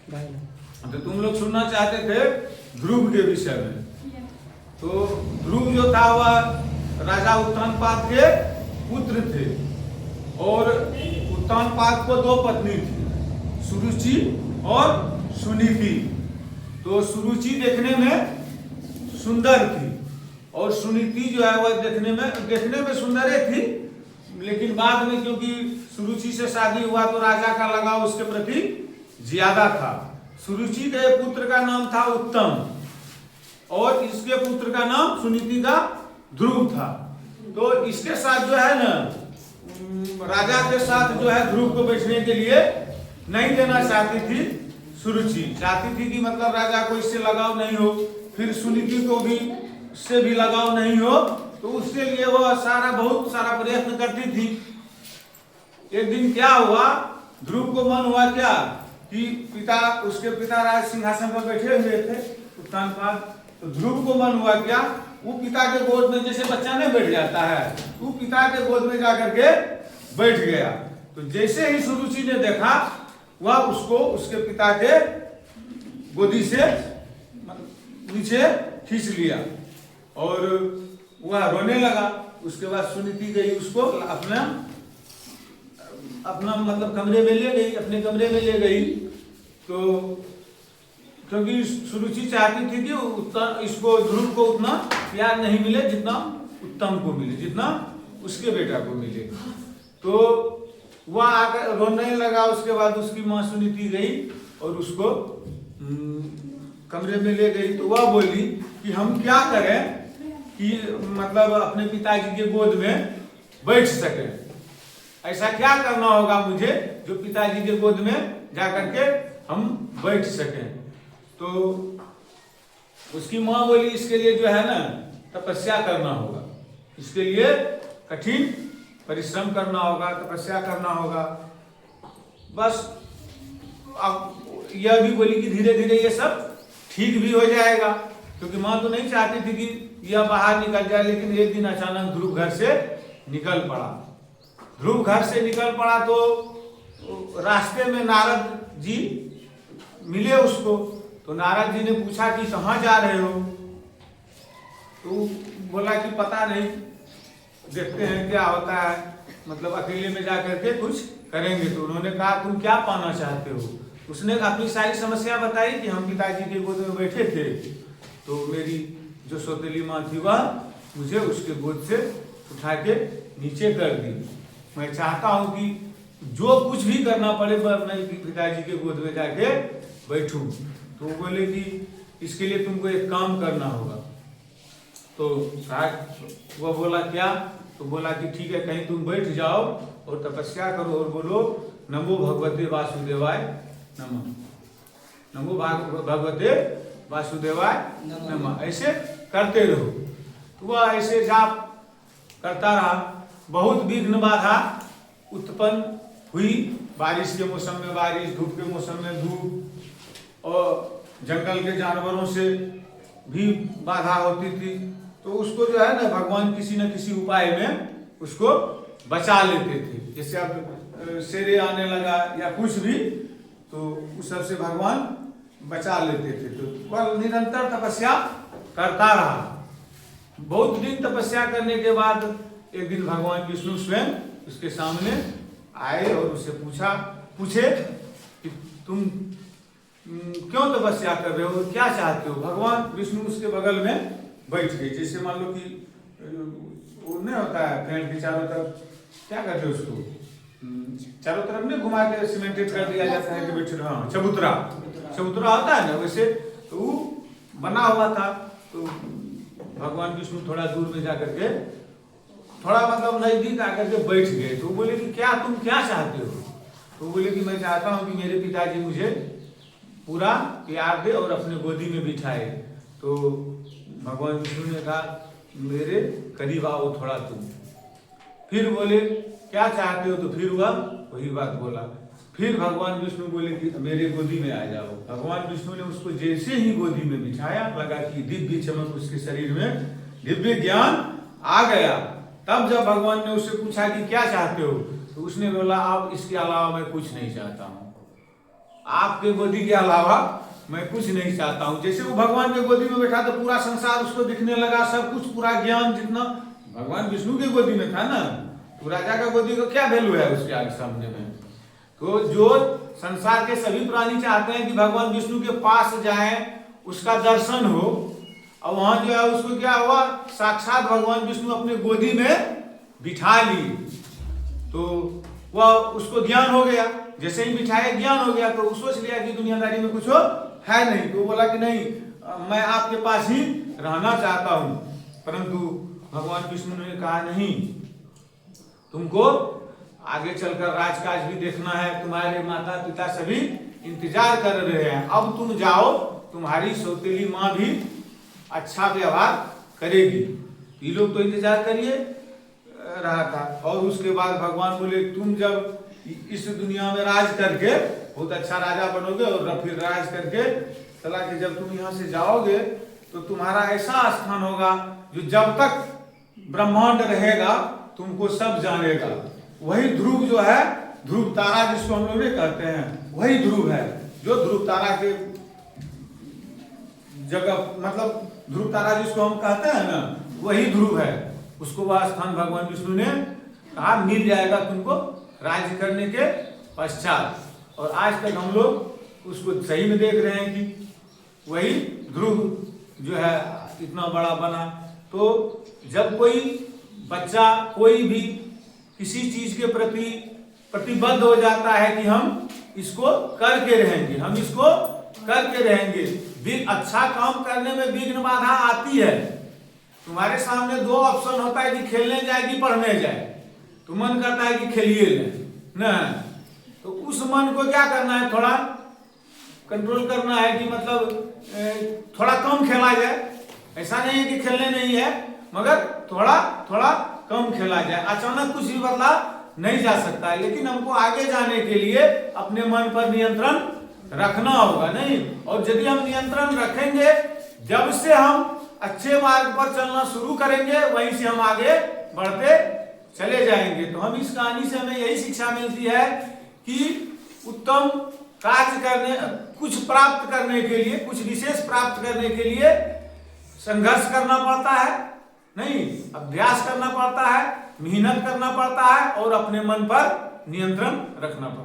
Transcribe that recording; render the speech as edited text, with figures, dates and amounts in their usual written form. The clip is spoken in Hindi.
तो तुम लोग सुनना चाहते थे ध्रुव के विषय में। तो ध्रुव जो था वह राजा उत्तानपाद के पुत्र थे और उत्तानपाद को दो पत्नी थी, सुरुचि और सुनीति। तो सुरुचि देखने में सुंदर थी और सुनीति जो है वह देखने में सुंदर ही थी, लेकिन बाद में क्योंकि सुरुचि से शादी हुआ तो राजा का लगाव उसके प्रति ज्यादा था। सुरुचि के पुत्र का नाम था उत्तम और इसके पुत्र का नाम सुनीति का ध्रुव था। तो इसके साथ जो है ना, राजा के साथ जो है ध्रुव को बैठने के लिए नहीं देना चाहती थी सुरुचि। चाहती थी कि मतलब राजा को इससे लगाव नहीं हो, फिर सुनीति को भी से भी लगाव नहीं हो, तो उसके लिए वो बहुत सारा प्रयत्न करती थी। एक दिन क्या हुआ, ध्रुव को मन हुआ क्या कि उसके पिता राज सिंहासन पर बैठे हुए थे उत्तानपाद। तो ध्रुव को मन हुआ क्या, वो पिता के गोद में जैसे बच्चा नहीं बैठ जाता है, वो पिता के गोद में जाकर के बैठ गया। तो जैसे ही सुरुचि ने देखा वह उसको उसके पिता के गोदी से नीचे खींच लिया और वह रोने लगा। उसके बाद सुनीति गई उसको अपना मतलब कमरे में ले गई, अपने कमरे में ले गई। तो क्योंकि सुरुचि चाहती थी कि इसको ध्रुव को उतना प्यार नहीं मिले जितना उत्तम को मिले, जितना उसके बेटा को मिले। तो वह आकर रोने लगा। उसके बाद उसकी माँ सुनीति गई और उसको कमरे में ले गई। तो वह बोली कि हम क्या करें कि मतलब अपने पिताजी के गोद में बैठ सके, ऐसा क्या करना होगा मुझे जो पिताजी के गोद में जाकर के हम बैठ सकें। तो उसकी माँ बोली इसके लिए जो है ना तपस्या करना होगा, इसके लिए कठिन परिश्रम करना होगा, तपस्या करना होगा। बस अब यह भी बोली कि धीरे धीरे ये सब ठीक भी हो जाएगा, क्योंकि माँ तो नहीं चाहती थी कि यह बाहर निकल जाए। लेकिन एक दिन अचानक ध्रुव घर से निकल पड़ा। ध्रुव घर से निकल पड़ा तो रास्ते में नारद जी मिले उसको। तो नारद जी ने पूछा कि कहाँ जा रहे हो। तो बोला कि पता नहीं, देखते हैं क्या होता है, मतलब अकेले में जाकर के कुछ करेंगे। तो उन्होंने कहा तुम क्या पाना चाहते हो। उसने अपनी सारी समस्या बताई कि हम पिताजी के गोद में बैठे थे, तो मेरी जो सौतेली माँ थी वह मुझे उसके गोद से उठा के नीचे कर दी। मैं चाहता हूँ कि जो कुछ भी करना पड़े मैं पिताजी के गोद में जाके बैठूं। तो बोले कि इसके लिए तुमको एक काम करना होगा। तो वो बोला क्या। तो बोला कि ठीक है, कहीं तुम बैठ जाओ और तपस्या करो और बोलो नमो भगवते वासुदेवाय नमः, नमो भगवते वासुदेवाय नमः, ऐसे करते रहो। तो वह ऐसे जाप करता रहा। बहुत विघ्न बाधा उत्पन्न हुई। बारिश के मौसम में बारिश, धूप के मौसम में धूप, और जंगल के जानवरों से भी बाधा होती थी। तो उसको जो है ना भगवान किसी न किसी उपाय में उसको बचा लेते थे। जैसे अब शेरे आने लगा या कुछ भी, तो उस सब से भगवान बचा लेते थे। तो वह निरंतर तपस्या करता रहा। बहुत दिन तपस्या करने के बाद एक दिन भगवान विष्णु स्वयं उसके सामने आए और उससे पूछे कि तुम क्यों तपस्या कर रहे हो, क्या चाहते हो। भगवान विष्णु उसके बगल में बैठ गए। जैसे मान लो कि वो नहीं होता है फैन के चारों तरफ, क्या कहते हैं उसको, चारों तरफ में घुमा के सीमेंटेड कर दिया जाता है कि बैठे। हाँ, चबूतरा होता है ना, वैसे तो वो बना हुआ था। तो भगवान विष्णु थोड़ा दूर में जाकर के, थोड़ा मतलब नजदीक आकर के बैठ गए। तो बोले कि तुम क्या चाहते हो। तो बोले कि मैं चाहता हूँ कि मेरे पिताजी मुझे पूरा प्यार दे और अपने गोदी में बिठाए। तो भगवान विष्णु ने कहा मेरे करीब आओ थोड़ा तुम। फिर बोले क्या चाहते हो। तो फिर वह वही बात बोला। फिर भगवान विष्णु बोले कि मेरे गोदी में आ जाओ। भगवान विष्णु ने उसको जैसे ही गोदी में बिठाया, लगा कि दिव्य चमक उसके शरीर में, दिव्य ज्ञान आ गया। तब जब भगवान ने उससे पूछा कि क्या चाहते हो, तो उसने बोला अब इसके अलावा मैं कुछ नहीं चाहता हूँ। आपके गोदी के अलावा मैं कुछ नहीं चाहता हूं। जैसे वो भगवान के गोदी में बैठा तो पूरा संसार उसको दिखने लगा, सब कुछ, पूरा ज्ञान जितना भगवान विष्णु की गोदी में था ना, तो राजा का गोदी का क्या वैल्यू है उसके आगे सामने में। तो जो संसार के सभी प्राणी चाहते हैं कि भगवान विष्णु के पास जाएं, उसका दर्शन हो, और वहां जो है उसको क्या हुआ, साक्षात भगवान विष्णु अपने गोदी में बिठा ली। तो वह उसको ज्ञान हो गया, जैसे ही बिठाया ज्ञान हो गया, तो वो सोच लिया कि दुनियादारी में कुछ है नहीं, तो बोला कि नहीं, मैं आपके पास ही रहना चाहता हूं। परंतु भगवान विष्णु ने कहा नहीं, तुमको आगे चलकर राजकाज भी देखना है, तुम्हारे माता पिता सभी इंतजार कर रहे हैं, अब तुम जाओ, तुम्हारी सौतेली माँ भी अच्छा व्यवहार करेगी। ये लोग तो इंतजार करिए रहा था। और उसके बाद भगवान बोले, तुम जब इस दुनिया में राज करके बहुत अच्छा राजा बनोगे, और फिर राज करके चला कि जब तुम यहाँ से जाओगे तो तुम्हारा ऐसा स्थान होगा जो जब तक ब्रह्मांड रहेगा तुमको सब जानेगा। वही ध्रुव जो है, ध्रुव तारा जिसको हम लोग कहते हैं, वही ध्रुव है जो ध्रुव तारा के जगह, मतलब ध्रुव तारा जिसको हम कहते हैं ना, वही ध्रुव है। उसको वह स्थान भगवान विष्णु ने कहा मिल जाएगा तुमको राज्य करने के पश्चात। और आज तक हम लोग उसको सही में देख रहे हैं कि वही ध्रुव जो है इतना बड़ा बना। तो जब कोई बच्चा कोई भी किसी चीज के प्रति प्रतिबद्ध हो जाता है कि हम इसको करके रहेंगे, हम इसको करके रहेंगे, अच्छा काम करने में विघ्न बाधा आती है। तुम्हारे सामने दो ऑप्शन होता है कि खेलने जाए कि पढ़ने जाए, तो मन करता है कि खेलिए ना, तो उस मन को क्या करना है, थोड़ा कंट्रोल करना है कि मतलब थोड़ा कम खेला जाए। ऐसा नहीं है कि खेलने नहीं है, मगर थोड़ा थोड़ा कम खेला जाए। अचानक कुछ भी बदला नहीं जा सकता है, लेकिन हमको आगे जाने के लिए अपने मन पर नियंत्रण रखना होगा नहीं। और यदि हम नियंत्रण रखेंगे, जब से हम अच्छे मार्ग पर चलना शुरू करेंगे, वहीं से हम आगे बढ़ते चले जाएंगे। तो हम इस कहानी से हमें यही शिक्षा मिलती है कि उत्तम कार्य करने, कुछ प्राप्त करने के लिए, कुछ विशेष प्राप्त करने के लिए संघर्ष करना पड़ता है नहीं, अभ्यास करना पड़ता है, मेहनत करना पड़ता है, और अपने मन पर नियंत्रण रखना पड़ता है।